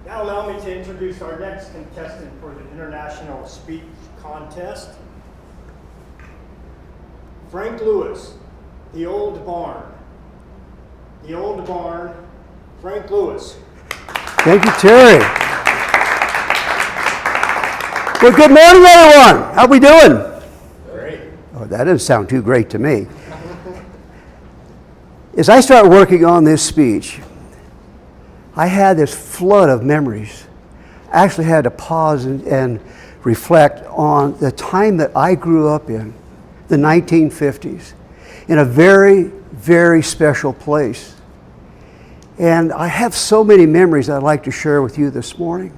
Now allow me to introduce our next contestant for the International Speech Contest. Frank Lewis, The Old Barn. The Old Barn, Frank Lewis. Thank you, Terry. Well, good morning, everyone. How we doing? Great. Oh, that doesn't sound too great to me. As I started working on this speech, I had this flood of memories. I actually had to pause and reflect on the time that I grew up in, the 1950s, in a very, very special place. And I have so many memories I'd like to share with you this morning.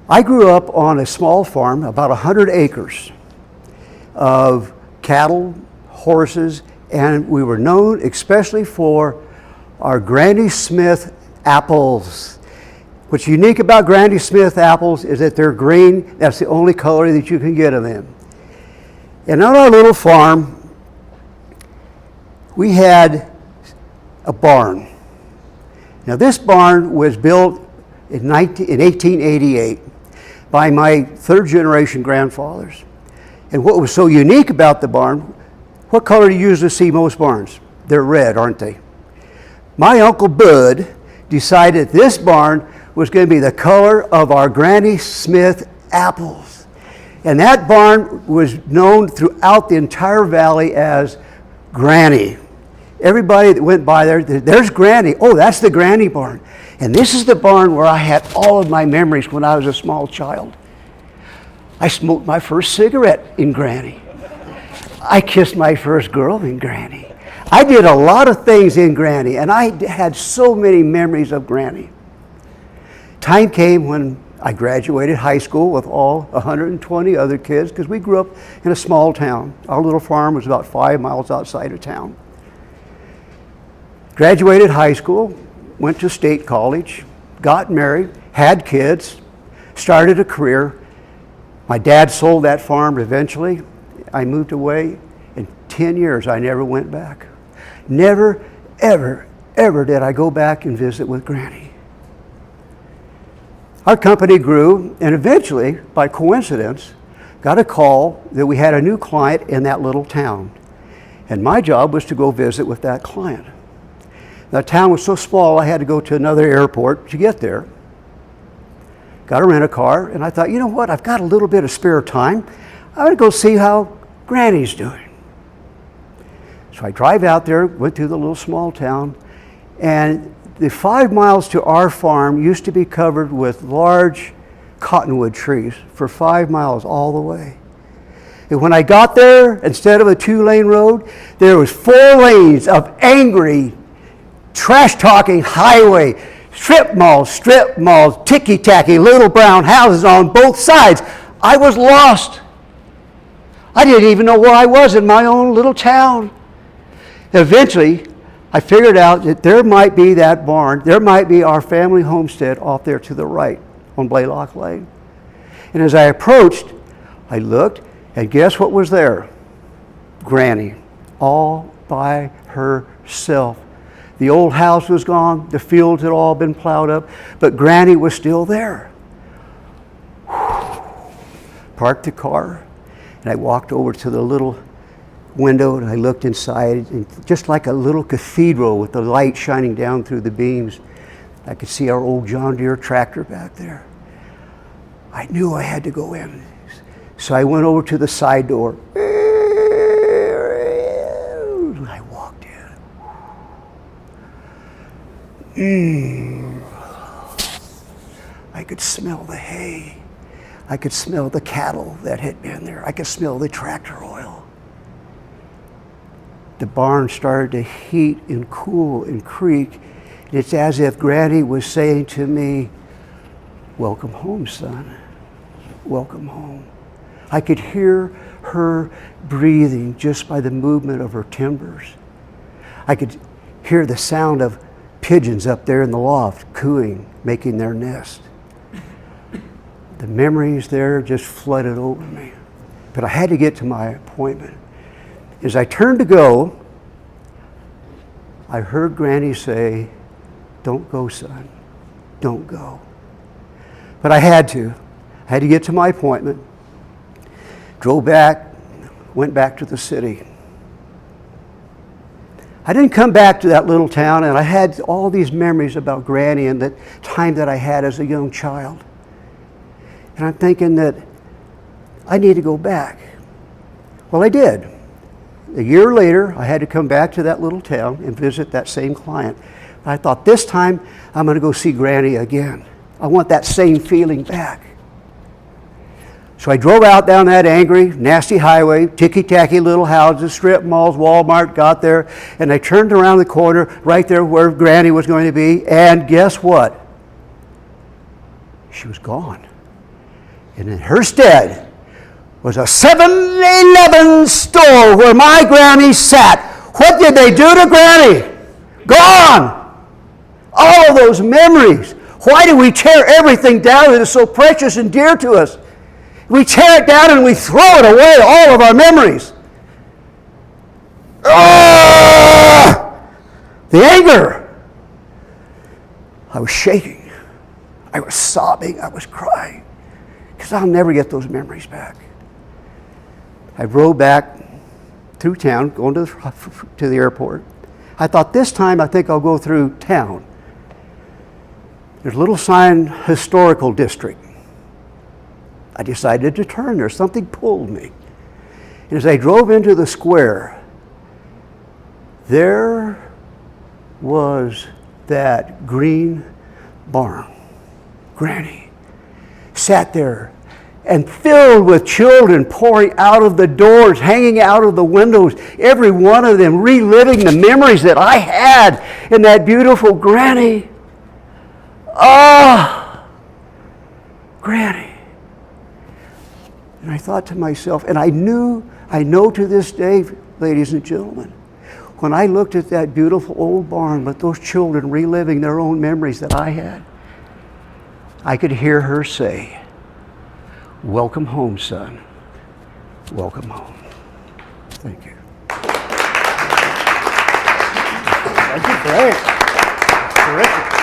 I grew up on a small farm, about 100 acres of cattle, horses, and we were known especially for our Granny Smith apples. What's unique about Granny Smith apples is that they're green. That's the only color that you can get of them. And on our little farm, we had a barn. Now this barn was built in 1888 by my third generation grandfathers. And what was so unique about the barn, what color do you usually see most barns? They're red, aren't they? My Uncle Bud decided this barn was going to be the color of our Granny Smith apples. And that barn was known throughout the entire valley as Granny. Everybody that went by there, there's Granny. Oh, that's the Granny barn. And this is the barn where I had all of my memories when I was a small child. I smoked my first cigarette in Granny. I kissed my first girl in Granny. I did a lot of things in Granny, and I had so many memories of Granny. Time came when I graduated high school with all 120 other kids, because we grew up in a small town. Our little farm was about 5 miles outside of town. Graduated high school, went to state college, got married, had kids, started a career. My dad sold that farm eventually. I moved away. In 10 years, I never went back. Never, ever, ever did I go back and visit with Granny. Our company grew, and eventually, by coincidence, got a call that we had a new client in that little town. And my job was to go visit with that client. The town was so small, I had to go to another airport to get there. Got to rent a car, and I thought, you know what, I've got a little bit of spare time. I'm going to go see how Granny's doing. So I drive out there, went through the little small town, and the 5 miles to our farm used to be covered with large cottonwood trees for 5 miles all the way. And when I got there, instead of a 2-lane road, there was 4 lanes of angry, trash-talking highway, strip malls, ticky-tacky, little brown houses on both sides. I was lost. I didn't even know where I was in my own little town. Eventually, I figured out that there might be that barn, there might be our family homestead off there to the right on Blaylock Lane. And as I approached, I looked, and guess what was there? Granny, all by herself. The old house was gone, the fields had all been plowed up, but Granny was still there. Parked the car, and I walked over to the little window, and I looked inside, and just like a little cathedral with the light shining down through the beams, I could see our old John Deere tractor back there. I knew I had to go in. So I went over to the side door. And I walked in. I could smell the hay. I could smell the cattle that had been there. I could smell the tractor oil. The barn started to heat and cool and creak. And it's as if Granny was saying to me, "Welcome home, son. Welcome home." I could hear her breathing just by the movement of her timbers. I could hear the sound of pigeons up there in the loft cooing, making their nest. The memories there just flooded over me. But I had to get to my appointment. As I turned to go, I heard Granny say, "Don't go, son. don't go. But I had to. I had to get to my appointment. Drove back, went back to the city. I didn't come back to that little town, and I had all these memories about Granny and the time that I had as a young child. And I'm thinking that I need to go back. Well, I did. A year later, I had to come back to that little town and visit that same client. I thought, this time I'm going to go see Granny again. I want that same feeling back. So I drove out down that angry, nasty highway, ticky-tacky little houses, strip malls, Walmart, got there, and I turned around the corner right there where Granny was going to be, and guess what? She was gone. And in her stead was a 7-Eleven store where my Granny sat. What did they do to Granny? Gone! All of those memories. Why do we tear everything down that is so precious and dear to us? We tear it down and we throw it away, all of our memories. The anger. I was shaking. I was sobbing. I was crying. Because I'll never get those memories back. I rode back through town, going to the airport. I thought, this time I think I'll go through town. There's a little sign, historical district. I decided to turn there. Something pulled me. And as I drove into the square, there was that green barn. Granny sat there and filled with children pouring out of the doors, hanging out of the windows, every one of them reliving the memories that I had in that beautiful Granny. Granny. And I thought to myself, and I know to this day, ladies and gentlemen, when I looked at that beautiful old barn with those children reliving their own memories that I had, I could hear her say, "Welcome home, son. Welcome home." Thank you. Thank you, Frank. Terrific.